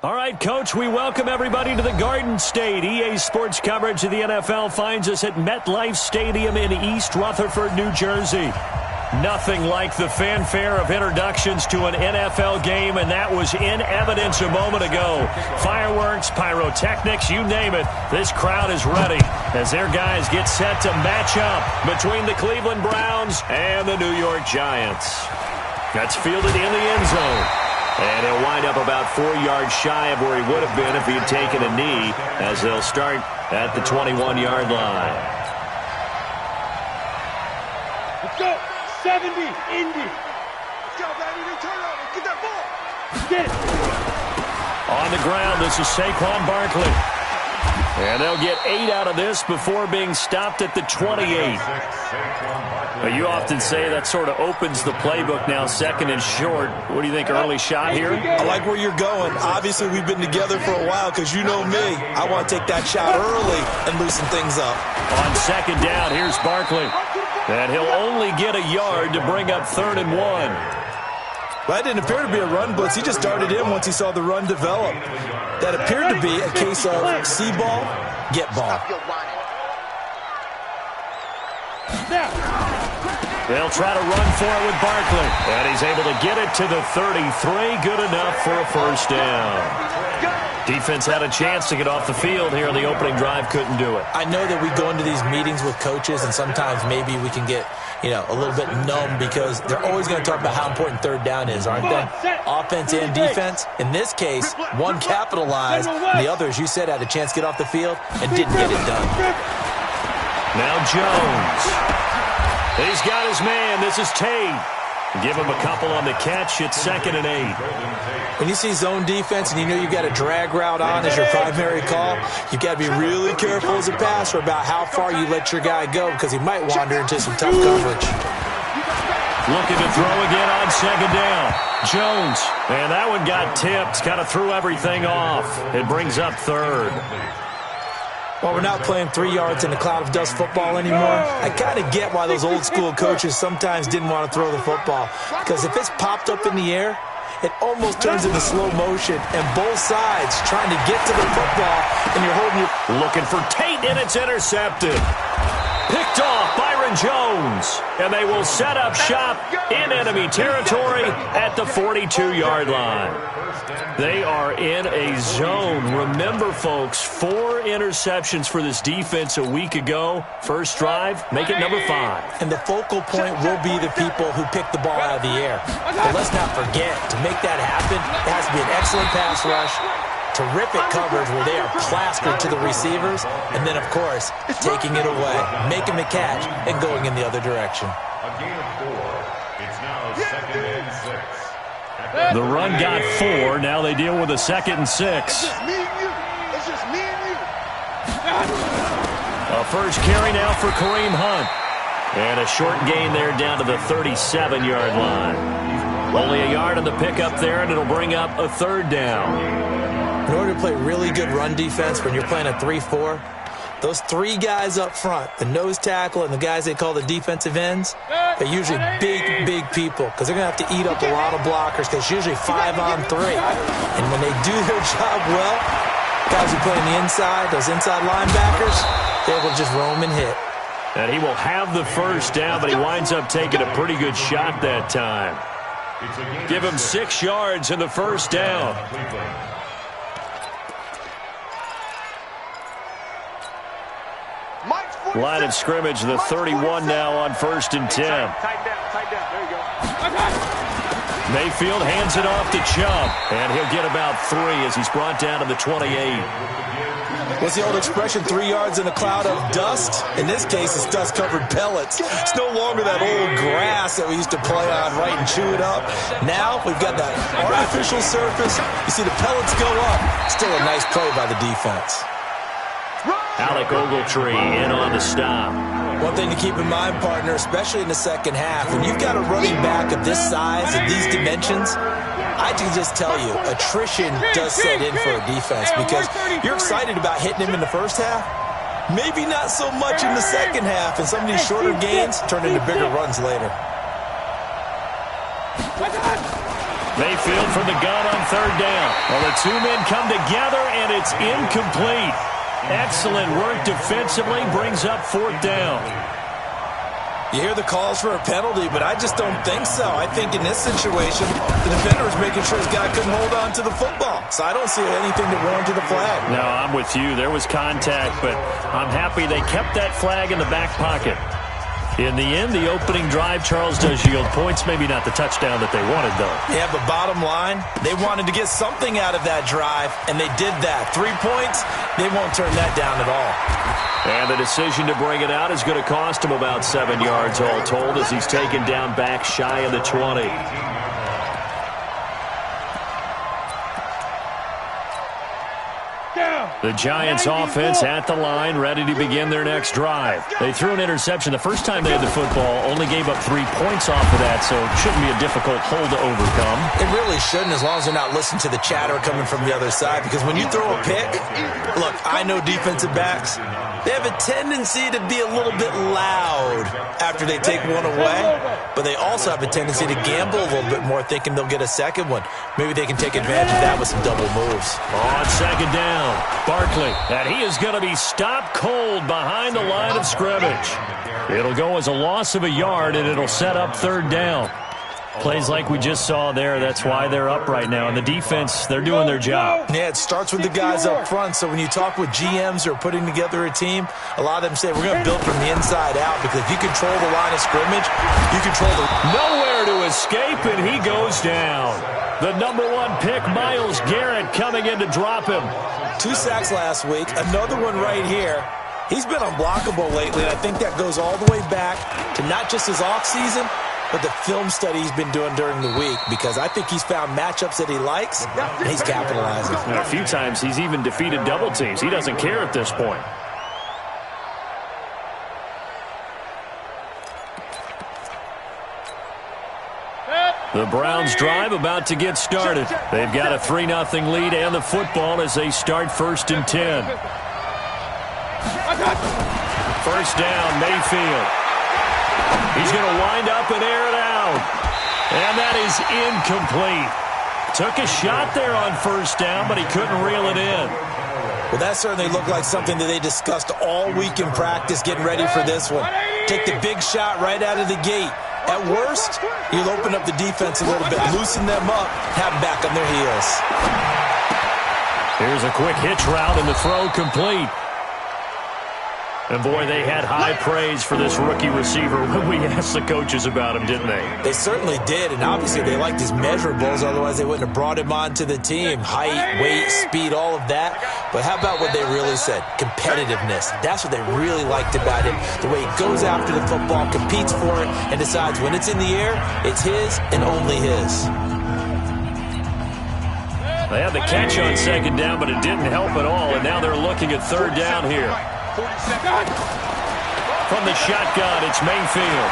All right, Coach, we welcome everybody to the Garden State. EA Sports coverage of the NFL finds us at MetLife Stadium in East Rutherford, New Jersey. Nothing like the fanfare of introductions to an NFL game, and that was in evidence a moment ago. Fireworks, pyrotechnics, you name it. This crowd is ready as their guys get set to match up between the Cleveland Browns and the New York Giants. That's fielded in the end zone. And he'll wind up about 4 yards shy of where he would have been if he had taken a knee, as they'll start at the 21-yard line. Let's go. 70, Indy. Let's go, baby. Turn over. Get that ball. Get it. On the ground, this is Saquon Barkley. And they'll get 8 out of this before being stopped at the 28. You often say that sort of opens the playbook now, second and short. What do you think, early shot here? I like where you're going. Obviously, we've been together for a while because you know me. I want to take that shot early and loosen things up. On second down, here's Barkley. And he'll only get a yard to bring up 3rd and 1. Well, that didn't appear to be a run blitz. He just darted in once he saw the run develop. That appeared to be a case of see ball, get ball. They'll try to run for it with Barkley. And he's able to get it to the 33. Good enough for a first down. Defense had a chance to get off the field here in the opening drive. Couldn't do it. I know that we go into these meetings with coaches, and sometimes maybe we can get, a little bit numb because they're always going to talk about how important 3rd down is, aren't they? Offense and defense. In this case, one capitalized, and the other, as you said, had a chance to get off the field and didn't get it done. Now Jones. He's got his man. This is Tate. Give him a couple on the catch. It's 2nd and 8. When you see zone defense and you know you've got a drag route on as your primary call, you've got to be really careful as a passer about how far you let your guy go because he might wander into some tough coverage. Looking to throw again on 2nd down. Jones. And that one got tipped. Kind of threw everything off. It brings up 3rd. Well, we're not playing 3 yards in a cloud of dust football anymore. I kind of get why those old school coaches sometimes didn't want to throw the football. Because if it's popped up in the air, it almost turns into slow motion. And both sides trying to get to the football, and you're holding your... Looking for Tate, and it's intercepted. Picked off Byron Jones. And they will set up shop in enemy territory at the 42-yard line. They are in a zone. Remember, folks, 4 interceptions for this defense a week ago. First drive, make it number 5. And the focal point will be the people who pick the ball out of the air. But let's not forget, to make that happen, it has to be an excellent pass rush, terrific coverage where they are plastered to the receivers, and then, of course, taking it away, making the catch, and going in the other direction. A gain of 4. It's now 2nd and 6. The run got 4. Now they deal with a 2nd and 6. It's just me and you. It's just me and you. A first carry now for Kareem Hunt. And a short gain there down to the 37-yard line. Only a yard on the pickup there, and it'll bring up a 3rd down. In order to play really good run defense when you're playing a 3-4, those 3 guys up front, the nose tackle and the guys they call the defensive ends, they're usually big people because they're going to have to eat up a lot of blockers because it's usually 5 on 3. And when they do their job well, guys who play on the inside, those inside linebackers, they're able to just roam and hit. And he will have the first down, but he winds up taking a pretty good shot that time. Give him 6 yards in the first down. Line of scrimmage, the 31 now on 1st and 10. Tighten down. There you go. Mayfield hands it off to Chubb, and he'll get about 3 as he's brought down to the 28. What's the old expression, 3 yards in a cloud of dust? In this case, it's dust-covered pellets. It's no longer that old grass that we used to play on, right, and chew it up. Now we've got that artificial surface. You see the pellets go up. Still a nice play by the defense. Alec Ogletree in on the stop. One thing to keep in mind, partner, especially in the second half, when you've got a running back of this size and these dimensions, I can just tell you, attrition does set in for a defense because you're excited about hitting him in the first half. Maybe not so much in the second half, and some of these shorter gains turn into bigger runs later. Mayfield from the gun on third down. Well, the two men come together, and it's incomplete. Excellent work defensively, brings up fourth down. You hear the calls for a penalty, but I just don't think so. I think in this situation, the defender was making sure his guy couldn't hold on to the football. So I don't see anything that warranted a flag. No, I'm with you. There was contact, but I'm happy they kept that flag in the back pocket. In the end, the opening drive, Charles, does yield points. Maybe not the touchdown that they wanted, though. Yeah, but bottom line, they wanted to get something out of that drive, and they did that. 3 points, they won't turn that down at all. And the decision to bring it out is going to cost him about 7 yards all told as he's taken down back shy of the 20. The Giants offense at the line, ready to begin their next drive. They threw an interception the first time they had the football, only gave up 3 points off of that, so it shouldn't be a difficult hole to overcome. It really shouldn't, as long as they're not listening to the chatter coming from the other side, because when you throw a pick, look, I know defensive backs, they have a tendency to be a little bit loud after they take one away, but they also have a tendency to gamble a little bit more, thinking they'll get a second one. Maybe they can take advantage of that with some double moves. On second down, Barkley, and he is going to be stopped cold behind the line of scrimmage. It'll go as a loss of a yard, and it'll set up third down. Plays like we just saw there, that's why they're up right now. And the defense, they're doing their job. Yeah, it starts with the guys up front. So when you talk with GMs who are putting together a team, a lot of them say, we're going to build from the inside out, because if you control the line of scrimmage, you control the... Nowhere to escape, and he goes down. The number 1 pick, Myles Garrett, coming in to drop him. 2 sacks last week, another one right here. He's been unblockable lately, and I think that goes all the way back to not just his offseason, but the film study he's been doing during the week, because I think he's found matchups that he likes, and he's capitalizing. And a few times he's even defeated double teams. He doesn't care at this point. The Browns drive about to get started. They've got a 3-0 lead and the football as they start 1st and 10. First down, Mayfield. He's going to wind up and air it out. And that is incomplete. Took a shot there on first down, but he couldn't reel it in. Well, that certainly looked like something that they discussed all week in practice, getting ready for this one. Take the big shot right out of the gate. At worst, you'll open up the defense a little bit, loosen them up, have them back on their heels. Here's a quick hitch route, and the throw complete. And, boy, they had high praise for this rookie receiver when we asked the coaches about him, didn't they? They certainly did, and obviously they liked his measurables, otherwise they wouldn't have brought him onto the team. Height, weight, speed, all of that. But how about what they really said? Competitiveness. That's what they really liked about him. The way he goes after the football, competes for it, and decides when it's in the air, it's his and only his. They had the catch on second down, but it didn't help at all, and now they're looking at third down here. From the shotgun, it's Mayfield.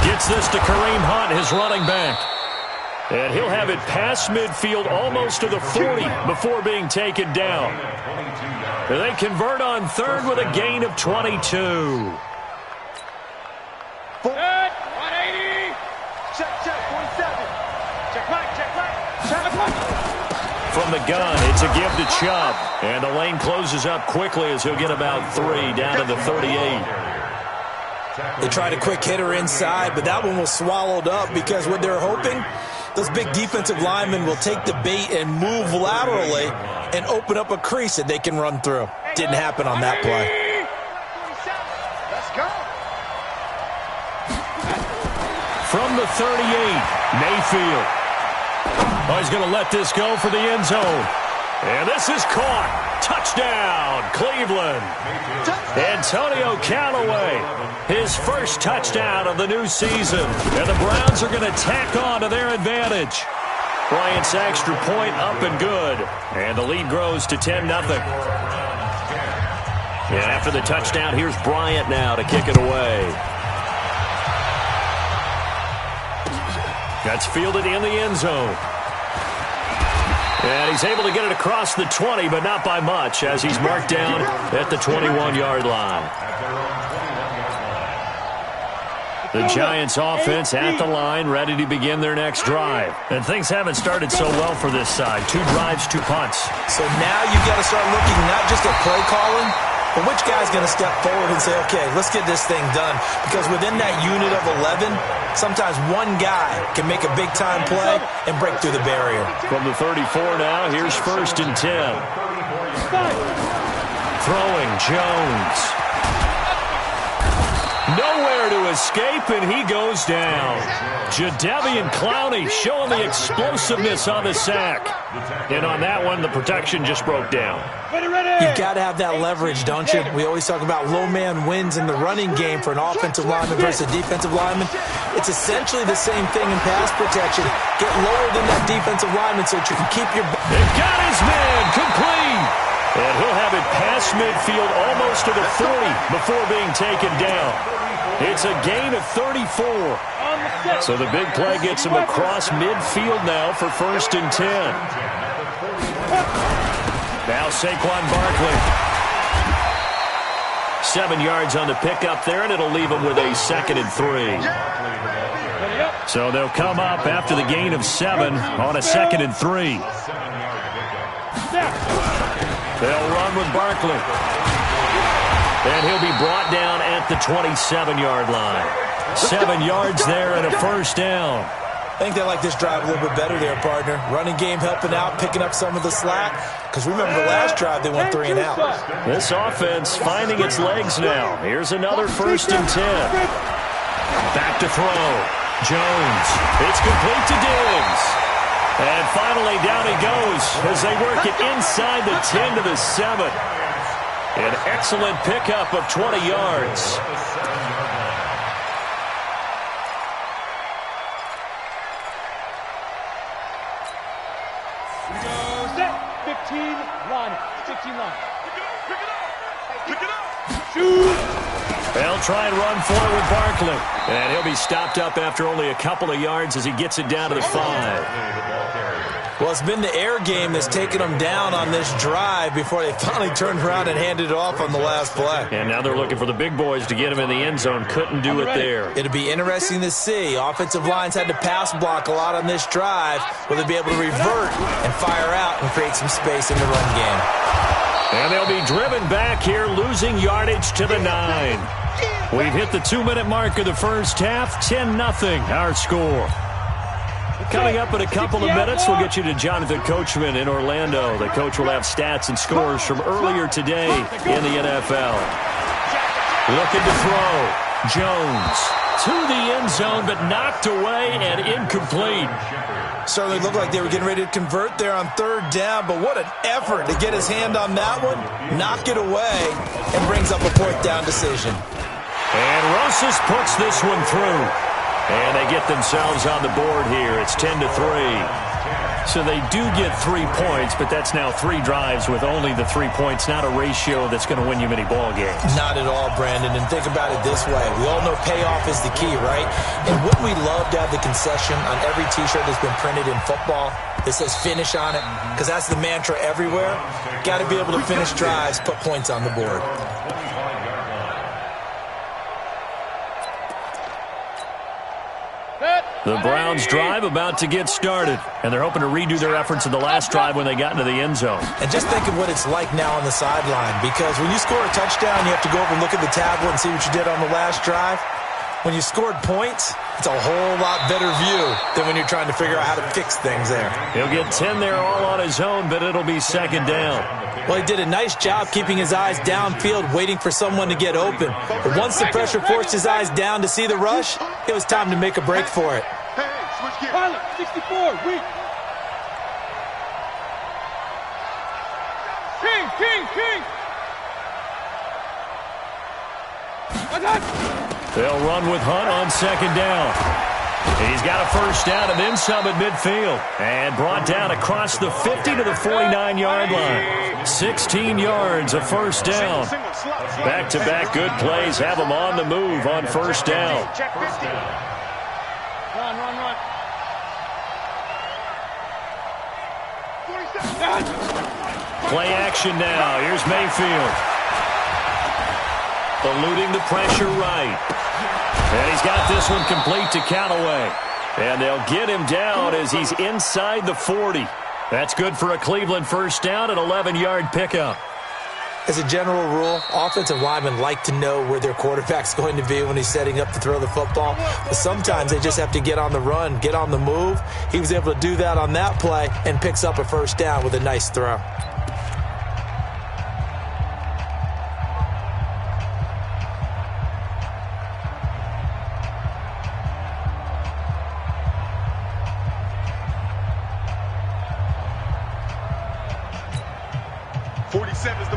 Gets this to Kareem Hunt, his running back. And he'll have it past midfield almost to the 40 before being taken down. And they convert on third with a gain of 22. 180. Check, 47. Check right. From the gun, it's a give to Chubb. And the lane closes up quickly as he'll get about 3 down to the 38. They tried a quick hitter inside, but that one was swallowed up because what they're hoping, those big defensive linemen will take the bait and move laterally and open up a crease that they can run through. Didn't happen on that play. Let's go. From the 38, Mayfield. Oh, he's going to let this go for the end zone. And this is caught. Touchdown, Cleveland. Antonio Callaway, his first touchdown of the new season. And the Browns are going to tack on to their advantage. Bryant's extra point up and good. And the lead grows to 10-0. And after the touchdown, here's Bryant now to kick it away. That's fielded in the end zone. And he's able to get it across the 20, but not by much, as he's marked down at the 21-yard line. The Giants offense at the line, ready to begin their next drive. And things haven't started so well for this side. 2 drives, 2 punts. So now you've got to start looking not just at play calling, but which guy's going to step forward and say, okay, let's get this thing done. Because within that unit of 11, sometimes one guy can make a big-time play and break through the barrier. From the 34 now, here's 1st and 10. Throwing Jones. Nowhere to escape, and he goes down. Jadeveon Clowney showing the explosiveness on the sack. And on that one, the protection just broke down. You've got to have that leverage, don't you? We always talk about low man wins in the running game for an offensive lineman versus a defensive lineman. It's essentially the same thing in pass protection. Get lower than that defensive lineman so that you can keep your... They've got his man complete. And he'll have it past midfield almost to the 40 before being taken down. It's a gain of 34. So the big play gets him across midfield now for 1st and 10. Now Saquon Barkley. 7 yards on the pickup there, and it'll leave him with a 2nd and 3. So they'll come up after the gain of 7 on a 2nd and 3. They'll run with Barkley. And he'll be brought down at the 27-yard line. 7 yards there and a 1st down. I think they like this drive a little bit better there, partner. Running game helping out, picking up some of the slack. Because remember, last drive they went 3 and out. This offense finding its legs now. Here's another 1st and 10. Back to throw. Jones. It's complete to Diggs. And finally, down he goes as they work it inside the 10 to the 7. An excellent pickup of 20 yards. Set. 15 line. 15 line. Pick it up. Pick it up. Shoot. They'll try and run for it with Barkley. And he'll be stopped up after only a couple of yards as he gets it down to the 5. Well, it's been the air game that's taken them down on this drive before they finally turned around and handed it off on the last play. And now they're looking for the big boys to get him in the end zone. Couldn't do it there. It'll be interesting to see. Offensive lines had to pass block a lot on this drive. Will they be able to revert and fire out and create some space in the run game? And they'll be driven back here, losing yardage to the 9. We've hit the 2-minute mark of the first half. 10-0 our score. Coming up in a couple of minutes, we'll get you to Jonathan Coachman in Orlando. The coach will have stats and scores from earlier today in the NFL. Looking to throw. Jones to the end zone, but knocked away and incomplete. Certainly looked like they were getting ready to convert there on 3rd down, but what an effort to get his hand on that one, knock it away, and brings up a 4th down decision. And Rosas puts this one through. And they get themselves on the board here. It's 10-3. So they do get 3 points, but that's now 3 drives with only the 3 points, not a ratio that's going to win you many ball games. Not at all, Brandon. And think about it this way. We all know payoff is the key, right? And wouldn't we love to have the concession on every T-shirt that's been printed in football that says finish on it? Because that's the mantra everywhere. Got to be able to finish drives, put points on the board. The Browns drive about to get started, and they're hoping to redo their efforts in the last drive when they got into the end zone. And just think of what it's like now on the sideline, because when you score a touchdown, you have to go over and look at the tablet and see what you did on the last drive. When you scored points, it's a whole lot better view than when you're trying to figure out how to fix things there. He'll get 10 there all on his own, but it'll be 2nd down. Well, he did a nice job keeping his eyes downfield, waiting for someone to get open. But once the pressure forced his eyes down to see the rush, it was time to make a break for it. Pilot, 64, weak. King. They'll run with Hunt on 2nd down. He's got a 1st down and then some at midfield. And brought down across the 50 to the 49-yard line. 16 yards, a 1st down. Back-to-back good plays have them on the move on 1st down. Run. Play action now. Here's Mayfield. Eluding the pressure right. And he's got this one complete to Callaway. And they'll get him down as he's inside the 40. That's good for a Cleveland first down, an 11-yard pickup. As a general rule, offensive linemen like to know where their quarterback's going to be when he's setting up to throw the football. But sometimes they just have to get on the run, get on the move. He was able to do that on that play and picks up a first down with a nice throw.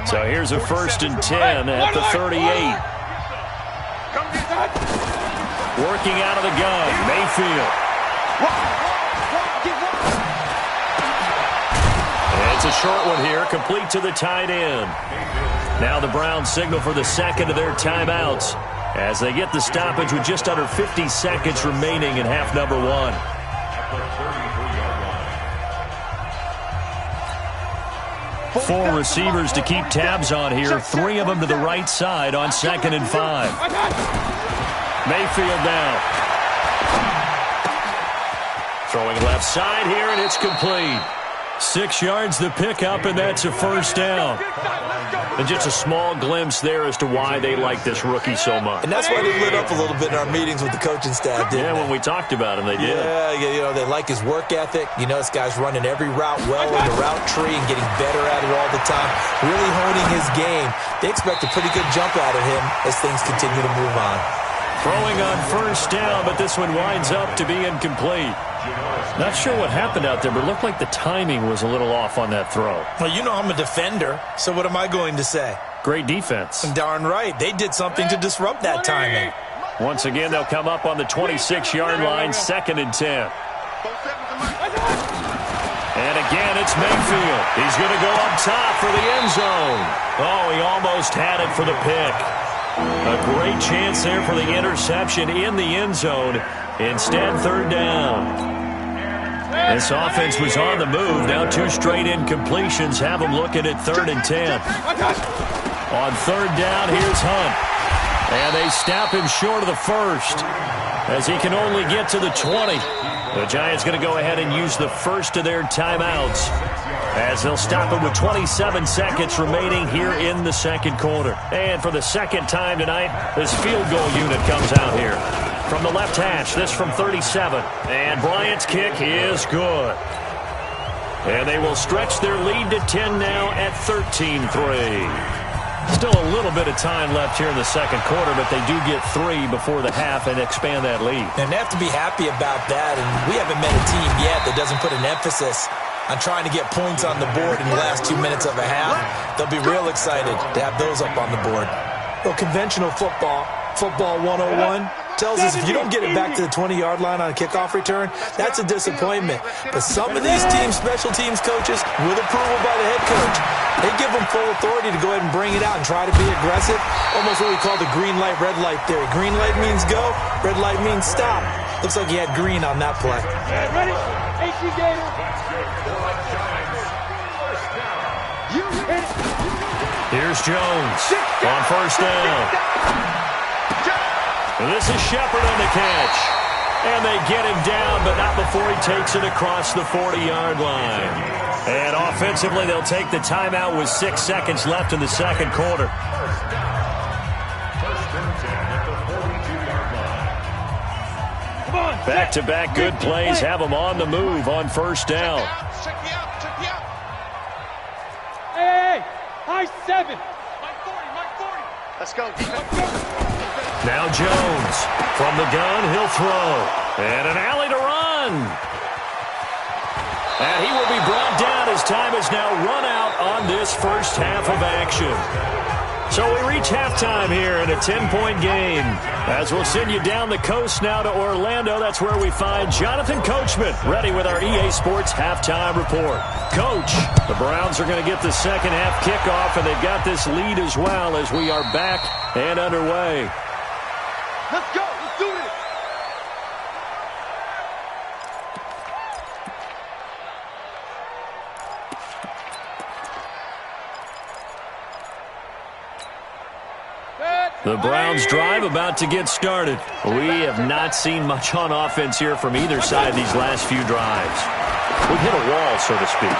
So here's a 1st and 10 at the 38. Working out of the gun, Mayfield. It's a short one here, complete to the tight end. Now the Browns signal for the second of their timeouts as they get the stoppage with just under 50 seconds remaining in half number 1. Four receivers to keep tabs on here. 3 of them to the right side on 2nd and 5. Mayfield now. Throwing left side here, and it's complete. 6 yards the pickup, and that's a first down. And just a small glimpse there as to why they like this rookie so much. And that's why they lit up a little bit in our meetings with the coaching staff, didn't they? When we talked about him, they did. Yeah, they like his work ethic. You know, this guy's running every route well in the route tree and getting better at it all the time, really honing his game. They expect a pretty good jump out of him as things continue to move on. Throwing on first down, but this one winds up to be incomplete. Not sure what happened out there, but it looked like the timing was a little off on that throw. Well, you know I'm a defender, so what am I going to say? Great defense. Darn right. They did something to disrupt that timing. Once again, they'll come up on the 26-yard line, 2nd and 10. And again, it's Mayfield. He's going to go up top for the end zone. Oh, he almost had it for the pick. A great chance there for the interception in the end zone. Instead, 3rd down. This offense was on the move. Now 2 straight incompletions have them looking at 3rd and 10. On 3rd down, here's Hunt. And they stop him short of the first as he can only get to the 20. The Giants going to go ahead and use the first of their timeouts as they'll stop him with 27 seconds remaining here in the second quarter. And for the second time tonight, this field goal unit comes out here. From the left hash, this from 37. And Bryant's kick is good. And they will stretch their lead to 10 now at 13-3. Still a little bit of time left here in the second quarter, but they do get 3 before the half and expand that lead. And they have to be happy about that. And we haven't met a team yet that doesn't put an emphasis on trying to get points on the board in the last 2 minutes of a half. They'll be real excited to have those up on the board. Well, conventional football 101, tells us if you don't get it back to the 20-yard line on a kickoff return, that's a disappointment. But some of these teams, special teams coaches, with approval by the head coach, they give them full authority to go ahead and bring it out and try to be aggressive. Almost what we call the green light, red light theory. Green light means go, red light means stop. Looks like he had green on that play. Ready? AC Gator. Here's Jones on first down. And this is Shepard on the catch. And they get him down, but not before he takes it across the 40-yard line. And offensively, they'll take the timeout with 6 seconds left in the second quarter. Back-to-back good plays have them on the move on first down. Hey, high 7. Mike 40. Let's go. Now Jones from the gun, he'll throw. And an alley to run. And he will be brought down as time is now run out on this first half of action. So we reach halftime here in a 10-point game. As we'll send you down the coast now to Orlando, that's where we find Jonathan Coachman ready with our EA Sports halftime report. Coach, the Browns are going to get the second half kickoff, and they've got this lead as well as we are back and underway. Let's go. Let's do this. Set. The Browns drive about to get started. We have not seen much on offense here from either side these last few drives. We've hit a wall, so to speak.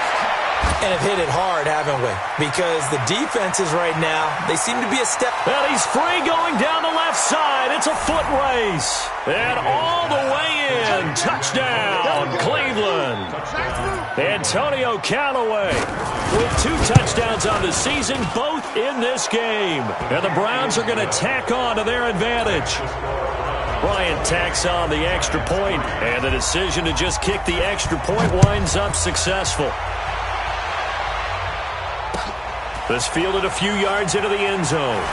And have hit it hard, haven't we? Because the defenses right now, they seem to be a step. And he's free going down the left side. It's a foot race. And all the way in. Touchdown, Cleveland. Antonio Callaway with 2 touchdowns on the season, both in this game. And the Browns are going to tack on to their advantage. Bryant tacks on the extra point, and the decision to just kick the extra point winds up successful. This fielded a few yards into the end zone.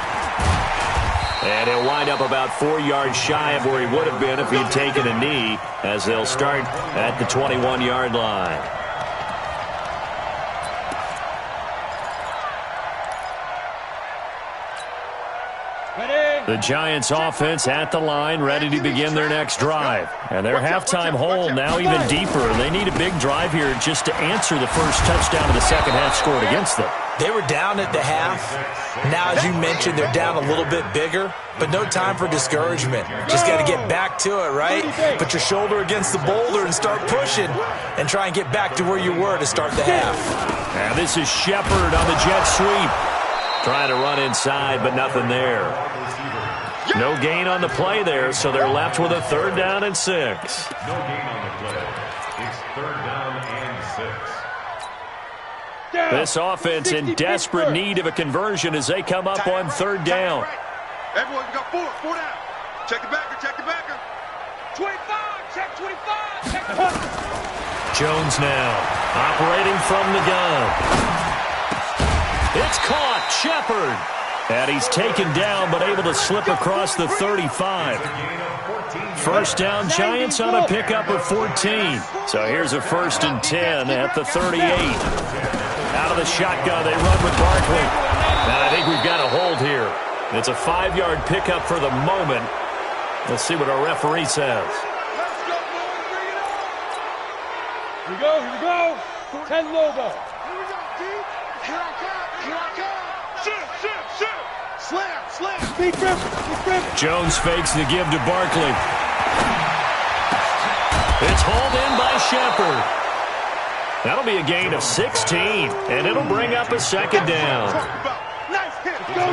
And he'll wind up about 4 yards shy of where he would have been if he'd taken a knee, as they'll start at the 21-yard line. The Giants offense at the line, ready to begin their next drive. And their halftime hole now even deeper. They need a big drive here just to answer the first touchdown of the second half scored against them. They were down at the half. Now, as you mentioned, they're down a little bit bigger, but no time for discouragement. Just got to get back to it, right? Put your shoulder against the boulder and start pushing and try and get back to where you were to start the half. And this is Shepard on the jet sweep. Trying to run inside, but nothing there. No gain on the play there, so they're left with a 3rd down and 6. No gain on the play. It's 3rd down and 6. This offense in desperate need of a conversion as they come up on 3rd down. Everyone, we got 4 down. Check the backer, check the backer. 25, check 25, check the backer. Jones now operating from the gun. It's caught, Shepard. And he's taken down, but able to slip across the 35. First down, Giants on a pickup of 14. So here's a 1st and 10 at the 38. Out of the shotgun, they run with Barkley. And I think we've got a hold here. It's a 5-yard pickup for the moment. Let's see what our referee says. Here we go. 10 Lobo. Here we go, D. Here I come. Shoot. Slam. Deep rip. Jones fakes the give to Barkley. It's hauled in by Shepard. That'll be a gain of 16, and it'll bring up a 2nd down.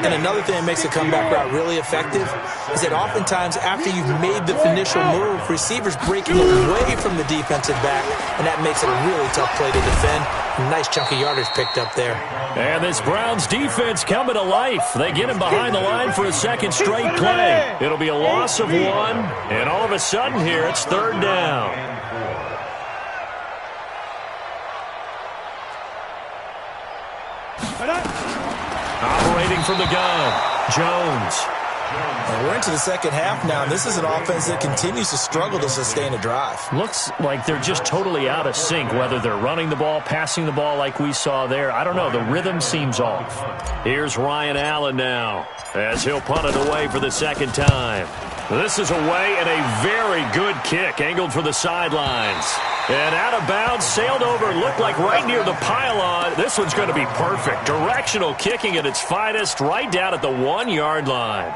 And another thing that makes a comeback route really effective is that oftentimes after you've made the initial move, receivers breaking away from the defensive back, and that makes it a really tough play to defend. A nice chunk of yardage picked up there. And this Browns defense coming to life. They get him behind the line for a 2nd straight play. It'll be a loss of 1, and all of a sudden here it's 3rd down. Operating from the gun, Jones. And we're into the second half now, and this is an offense that continues to struggle to sustain a drive. Looks like they're just totally out of sync, whether they're running the ball, passing the ball like we saw there. I don't know. The rhythm seems off. Here's Ryan Allen now as he'll punt it away for the 2nd time. This is away and a very good kick angled for the sidelines. And out of bounds, sailed over, looked like right near the pylon. This one's going to be perfect. Directional kicking at its finest right down at the 1-yard line.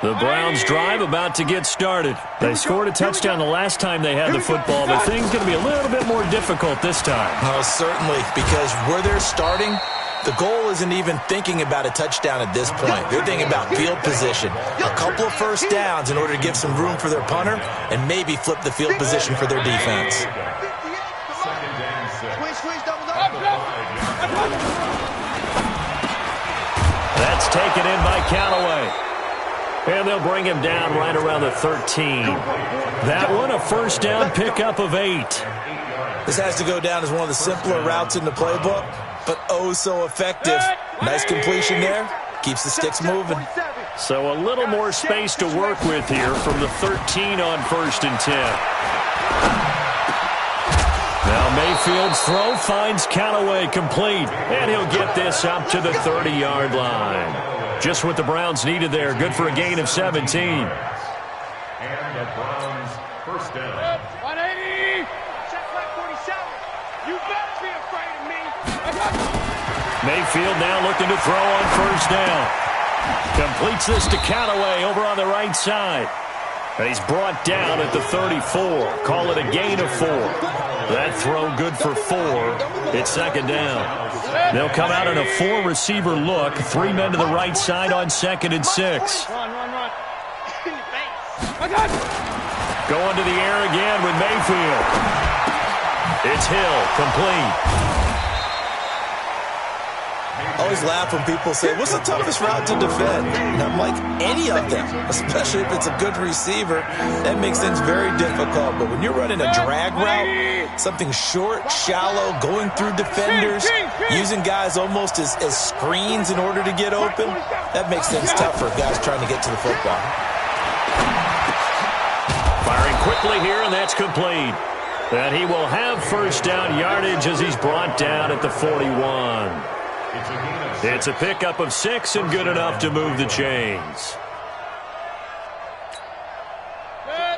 The Browns drive about to get started. They scored a touchdown the last time they had the football, but things going to be a little bit more difficult this time. Oh, certainly, because where they're starting, the goal isn't even thinking about a touchdown at this point. They're thinking about field position. A couple of 1st downs in order to give some room for their punter and maybe flip the field position for their defense. That's taken in by Callaway. And they'll bring him down right around the 13. That one a 1st down pickup of 8. This has to go down as one of the simpler routes in the playbook, but oh so effective. Nice completion there. Keeps the sticks moving. So a little more space to work with here from the 13 on 1st and 10. Now Mayfield's throw finds Callaway complete, and he'll get this up to the 30-yard line. Just what the Browns needed there. Good for a gain of 17. And the Browns 1st down. 180. Check flag 47. You better be afraid of me. Mayfield now looking to throw on 1st down. Completes this to Callaway over on the right side. And he's brought down at the 34. Call it a gain of 4. That throw good for 4. It's second down. They'll come out in a 4-receiver look. 3 men to the right side on 2nd and 6. Run. Going to the air again with Mayfield. It's Hill, complete. I always laugh when people say, what's the toughest route to defend? And I'm like, any of them, especially if it's a good receiver. That makes things very difficult. But when you're running a drag route, something short, shallow, going through defenders, using guys almost as screens in order to get open, that makes things tough for guys trying to get to the football. Firing quickly here, and that's complete. And he will have first down yardage as he's brought down at the 41. It's a pickup of 6 and good enough to move the chains.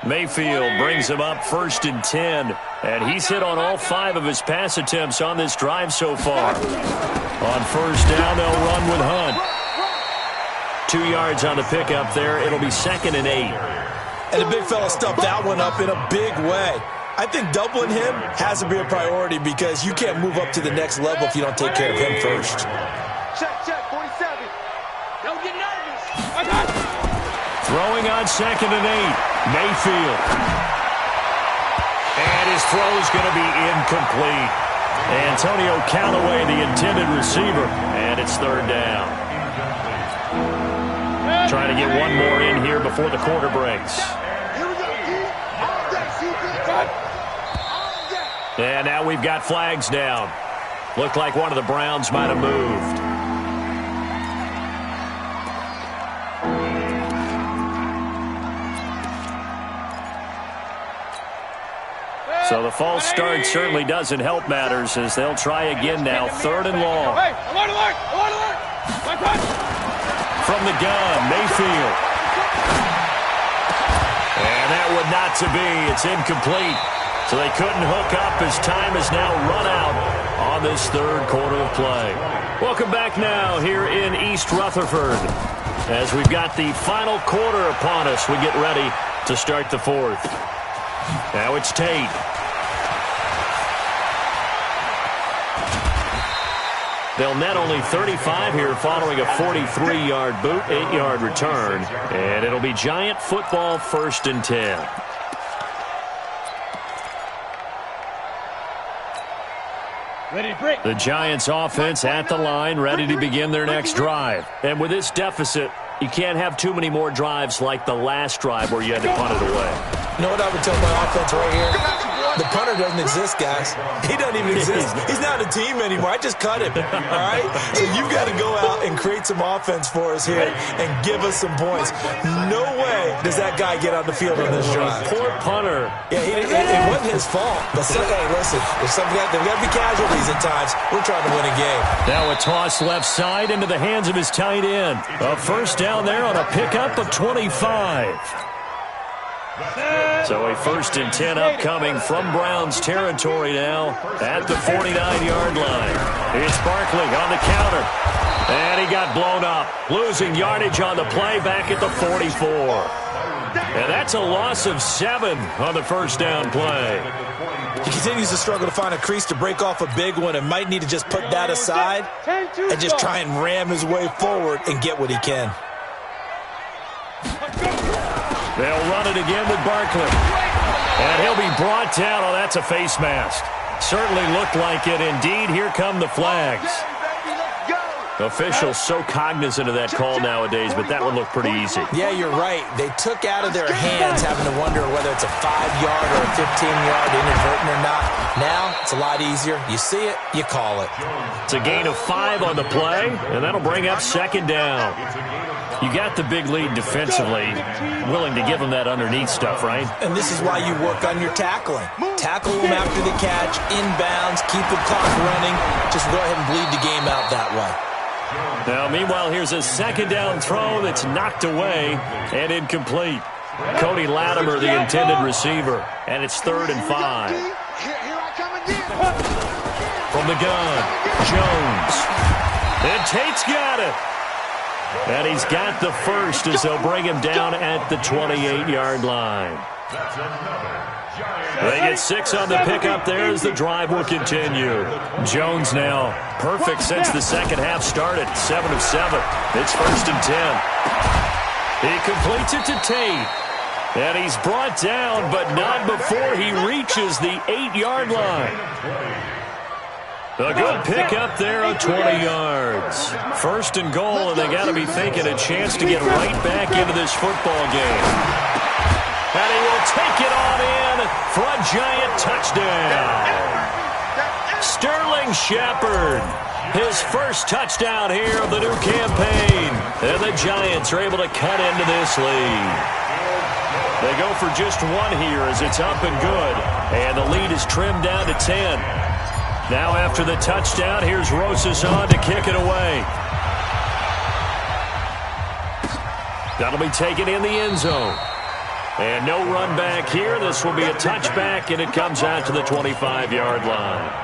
Mayfield brings him up 1st and 10, and he's hit on all 5 of his pass attempts on this drive so far. On first down, they'll run with Hunt. 2 yards on the pickup there. It'll be 2nd and 8. And the big fella stuffed that one up in a big way. I think doubling him has to be a priority because you can't move up to the next level if you don't take care of him first. Check, 47. Don't get nervous. Throwing on 2nd and 8. Mayfield. And his throw is going to be incomplete. Antonio Callaway, the intended receiver. And it's 3rd down. Trying to get one more in here before the quarter breaks. And now we've got flags down. Looked like one of the Browns might have moved. So the false start certainly doesn't help matters as they'll try again now. 3rd and long. Hey, alert! From the gun, Mayfield. And that would not to be. It's incomplete. So they couldn't hook up as time has now run out on this 3rd quarter of play. Welcome back now here in East Rutherford. As we've got the final quarter upon us, we get ready to start the 4th. Now it's Tate. They'll net only 35 here following a 43-yard boot, 8-yard return. And it'll be Giant football 1st and 10. The Giants offense at the line, ready to begin their next drive. And with this deficit, you can't have too many more drives like the last drive where you had to punt it away. You know what I would tell my offense right here? The punter doesn't exist, guys. He doesn't even exist. He's not a team anymore. I just cut him, all right? So you've got to go out and create some offense for us here and give us some points. No way does that guy get on the field on this drive. Poor punter. Yeah, it wasn't his fault. But hey, listen, there's got to be casualties at times. We're trying to win a game. Now a toss left side into the hands of his tight end. A first down there on a pickup of 25. So a 1st and 10 upcoming from Browns territory now at the 49-yard line. It's Barkley on the counter. And he got blown up. Losing yardage on the play back at the 44. And that's a loss of 7 on the first down play. He continues to struggle to find a crease to break off a big one and might need to just put that aside and just try and ram his way forward and get what he can. They'll run it again with Barkley. And he'll be brought down. Oh, that's a face mask. Certainly looked like it. Indeed, here come the flags. Officials so cognizant of that call nowadays, but that one looked pretty easy. Yeah, you're right. They took out of their hands having to wonder whether it's a 5-yard or a 15-yard inadvertent or not. Now, it's a lot easier. You see it, you call it. It's a gain of 5 on the play, and that'll bring up 2nd down. You got the big lead defensively, willing to give them that underneath stuff, right? And this is why you work on your tackling. Tackle them after the catch, inbounds, keep the clock running. Just go ahead and bleed the game out that way. Now, meanwhile, here's a 2nd down throw that's knocked away and incomplete. Cody Latimer, the intended receiver, and it's 3rd and 5. From the gun, Jones. And Tate's got it. And he's got the first as they'll bring him down at the 28-yard line. They get 6 on the pickup there as the drive will continue. Jones now perfect since the second half started. 7 of 7. It's 1st and 10. He completes it to Tate. And he's brought down, but not before he reaches the 8-yard line. A good pickup there of 20 yards. 1st and goal, and they got to be thinking a chance to get right back into this football game. And he will take it on in for a Giant touchdown. Sterling Shepard, his first touchdown here of the new campaign. And the Giants are able to cut into this lead. They go for just 1 here as it's up and good. And the lead is trimmed down to 10. Now after the touchdown, here's Rosas on to kick it away. That'll be taken in the end zone. And no run back here. This will be a touchback, and it comes out to the 25-yard line.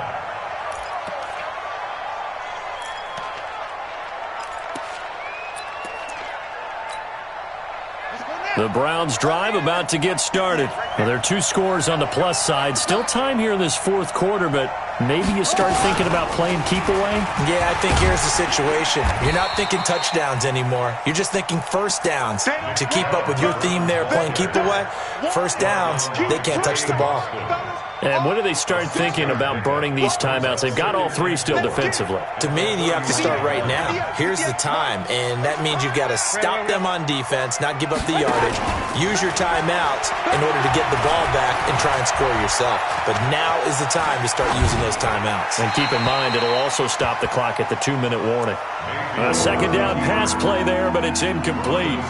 The Browns drive about to get started. Well, there are 2 scores on the plus side. Still time here in this 4th quarter, but maybe you start thinking about playing keep away? Yeah, I think here's the situation. You're not thinking touchdowns anymore. You're just thinking first downs. To keep up with your theme there, playing keep away, first downs, they can't touch the ball. And when do they start thinking about burning these timeouts? They've got all 3 still defensively. To me, you have to start right now. Here's the time, and that means you've got to stop them on defense, not give up the yardage, use your timeouts in order to get the ball back and try and score yourself. But now is the time to start using those timeouts. And keep in mind, it'll also stop the clock at the 2-minute warning. A 2nd down pass play there, but it's incomplete.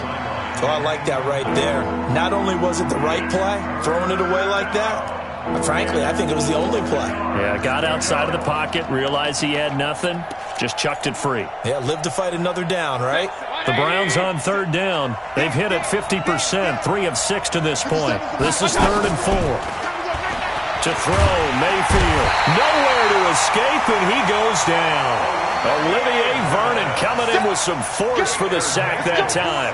So I like that right there. Not only was it the right play, throwing it away like that, frankly, I think it was the only play. Yeah, got outside of the pocket, realized he had nothing, just chucked it free. Yeah, live to fight another down, right? The Browns on 3rd down. They've hit it 50%, 3 of 6 to this point. This is 3rd and 4. To throw, Mayfield. Nowhere to escape, and he goes down. Olivier Vernon coming in with some force for the sack that time.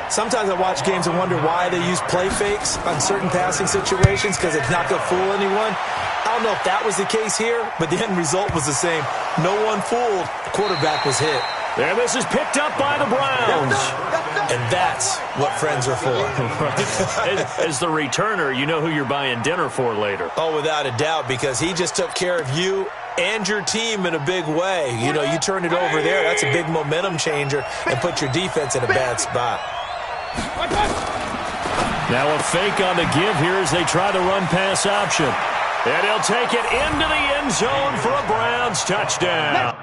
Sometimes I watch games and wonder why they use play fakes on certain passing situations because it's not going to fool anyone. I don't know if that was the case here, but the end result was the same. No one fooled. The quarterback was hit. And this is picked up by the Browns. And that's what friends are for. As the returner, you know who you're buying dinner for later. Oh, without a doubt, because he just took care of you and your team in a big way. You know, you turn it over there, that's a big momentum changer and put your defense in a bad spot. Now a fake on the give here as they try the run-pass option. And he'll take it into the end zone for a Browns touchdown.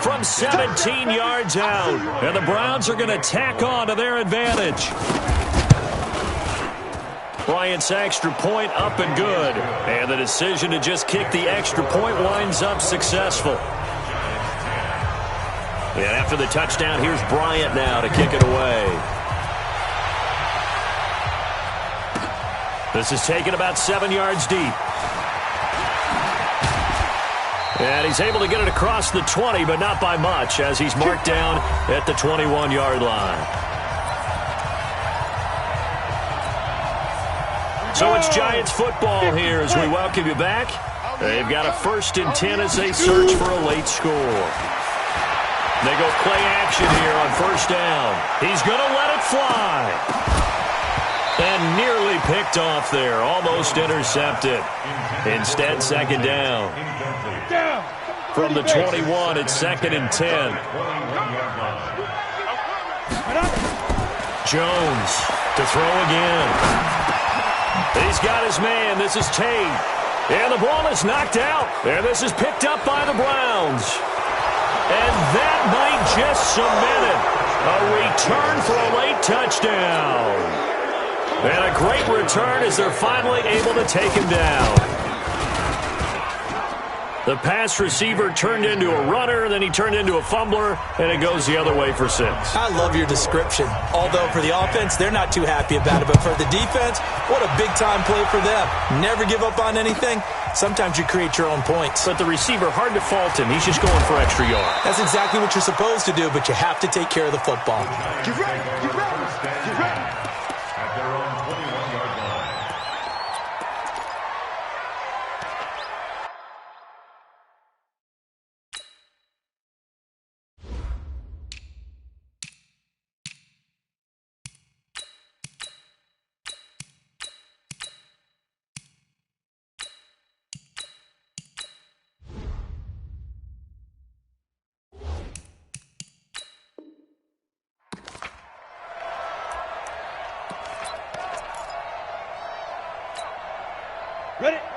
From 17 yards out, and the Browns are going to tack on to their advantage. Bryant's extra point up and good, and the decision to just kick the extra point winds up successful. And after the touchdown, here's Bryant now to kick it away. This is taken about 7 yards deep. And he's able to get it across the 20, but not by much, as he's marked down at the 21-yard line. So it's Giants football here as we welcome you back. They've got a 1st and 10 as they search for a late score. They go play action here on 1st down. He's going to let it fly. And nearly picked off there, almost intercepted. Instead, 2nd down. From the 21, it's 2nd and 10. Jones to throw again. He's got his man. This is Tate. And the ball is knocked out. And this is picked up by the Browns. And that might just cement it. A return for a late touchdown. And a great return as they're finally able to take him down. The pass receiver turned into a runner, then he turned into a fumbler, and it goes the other way for 6. I love your description. Although for the offense, they're not too happy about it. But for the defense, what a big-time play for them. Never give up on anything. Sometimes you create your own points. But the receiver, hard to fault him. He's just going for extra yards. That's exactly what you're supposed to do, but you have to take care of the football. Get ready, get ready, get ready. At their own 21-yard line.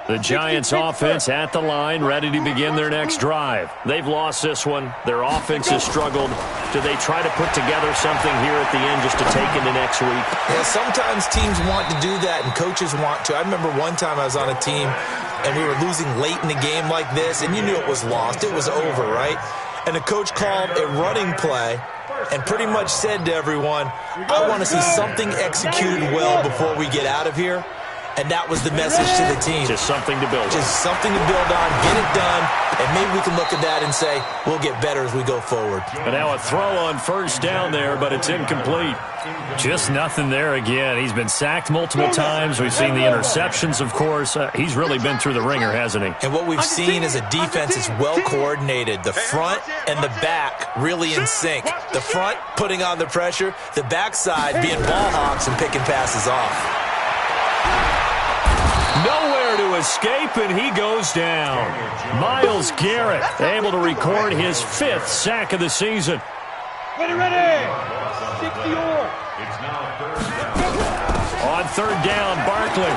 The Giants offense at the line, ready to begin their next drive. They've lost this one. Their offense has struggled. Do they try to put together something here at the end just to take into next week? Yeah, sometimes teams want to do that and coaches want to. I remember one time I was on a team and we were losing late in the game like this, and you knew it was lost. It was over, right? And the coach called a running play and pretty much said to everyone, I want to see something executed well before we get out of here. And that was the message to the team. Just something to build on. Just something to build on, get it done, and maybe we can look at that and say, we'll get better as we go forward. And now a throw on first down there, but it's incomplete. Just nothing there again. He's been sacked multiple times. We've seen the interceptions, of course. He's really been through the ringer, hasn't he? And what we've seen is a defense is well coordinated. The front and the back really in sync. The front putting on the pressure, the backside being ball hawks and picking passes off. Nowhere to escape, and he goes down. Myles Garrett able to record his 5th sack of the season. Ready, ready. 60-yard. It's now third down. On third down, Barkley.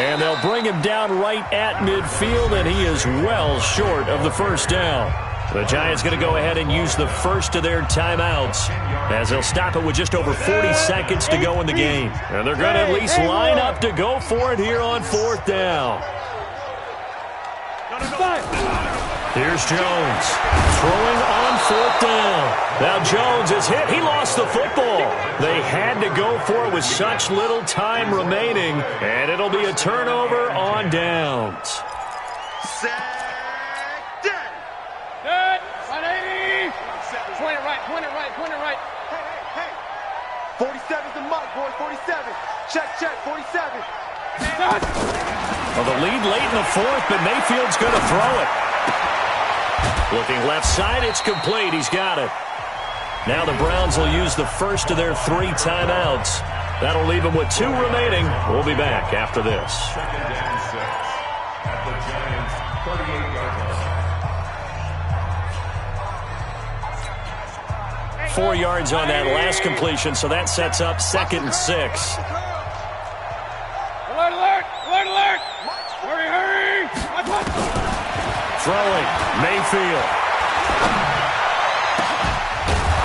And they'll bring him down right at midfield, and he is well short of the first down. The Giants going to go ahead and use the first of their timeouts as they'll stop it with just over 40 seconds to go in the game. And they're going to at least line up to go for it here on 4th down. Here's Jones throwing on 4th down. Now Jones is hit. He lost the football. They had to go for it with such little time remaining, and it'll be a turnover on downs. Point it right. Hey. 47's the mark, boys. 47. Check. 47. Well, the lead late in the 4th, but Mayfield's going to throw it. Looking left side, it's complete. He's got it. Now the Browns will use the first of their 3 timeouts. That'll leave them with 2 remaining. We'll be back after this. Second down 6 at the Giants' 38-yard line. 4 yards on that last completion, so that sets up 2nd and 6. Alert! Hurry! Throwing, Mayfield.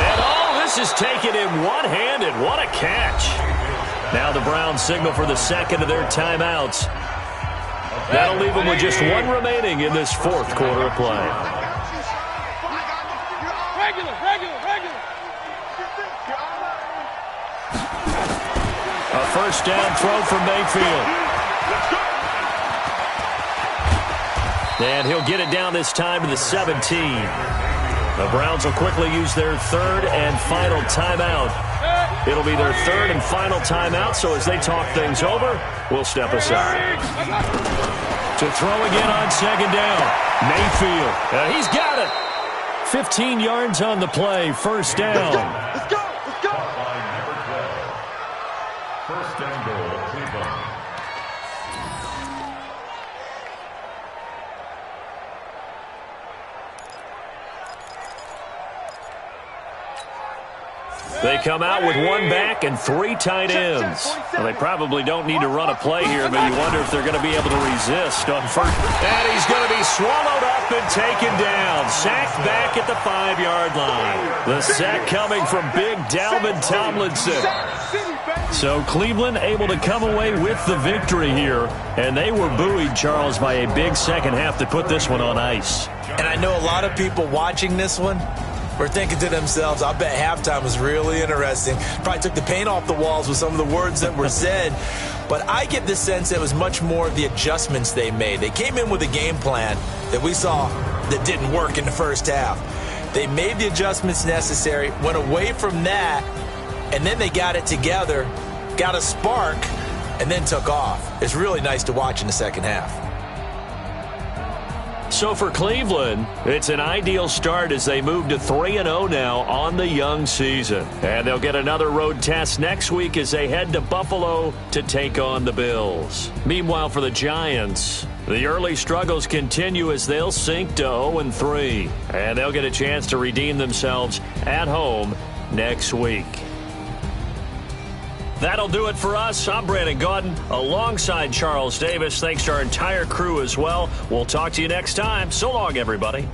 And this is taken in one-handed. What a catch. Now the Browns signal for the second of their timeouts. That'll leave them with just 1 remaining in this 4th quarter of play. Regular. A first down throw for Mayfield. And he'll get it down this time to the 17. The Browns will quickly use their 3rd and final timeout. It'll be their 3rd and final timeout, so as they talk things over, we'll step aside. To throw again on 2nd down. Mayfield. He's got it. 15 yards on the play. First down. Let's go. First down goal, Cleveland. They come out with 1 back and 3 tight ends. Well, they probably don't need to run a play here, but you wonder if they're going to be able to resist on first. And he's going to be swallowed up and taken down. Sacked back at the 5-yard line. The sack coming from big Dalvin Tomlinson. So Cleveland able to come away with the victory here, and they were buoyed, Charles, by a big second half to put this one on ice. And I know a lot of people watching this one were thinking to themselves, I bet halftime was really interesting. Probably took the paint off the walls with some of the words that were said. But I get the sense that it was much more of the adjustments they made. They came in with a game plan that we saw that didn't work in the first half. They made the adjustments necessary, went away from that, and then they got it together, got a spark, and then took off. It's really nice to watch in the second half. So for Cleveland, it's an ideal start as they move to 3-0 now on the young season. And they'll get another road test next week as they head to Buffalo to take on the Bills. Meanwhile, for the Giants, the early struggles continue as they'll sink to 0-3. And they'll get a chance to redeem themselves at home next week. That'll do it for us. I'm Brandon Gaudin alongside Charles Davis. Thanks to our entire crew as well. We'll talk to you next time. So long, everybody.